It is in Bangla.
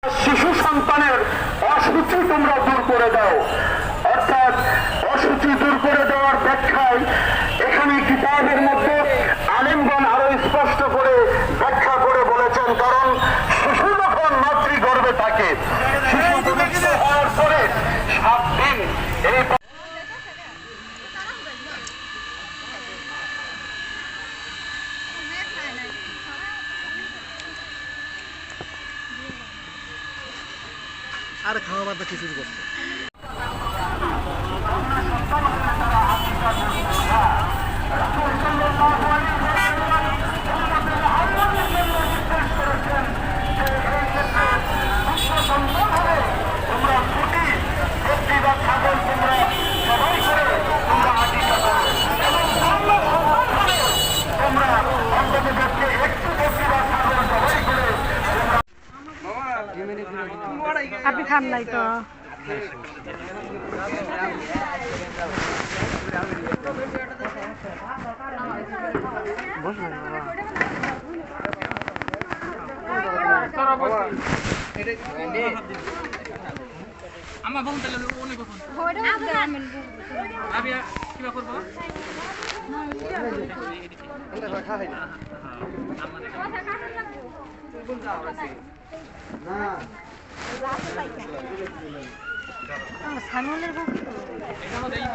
শিশু সন্তানের অসুচি তোমরা দূর করে দাও। অর্থাৎ অসুচি দূর করে দেওয়ার ব্যাখ্যায় এখানে কিতাবের মধ্যে আলেমগণ আরো স্পষ্ট করে ব্যাখ্যা করে বলেছেন। কারণ শিশু যখন মাতৃগর্ভে থাকে, শিশু পবিত্র হওয়ার পরে 7 দিন এই আর খাওয়া বাদ বাকি শুরু করছে। আপনি খান নাই তো আমার বহু তাহলে অনেক কখন আমি কিবা করবো সামনের এটা আমাদের এই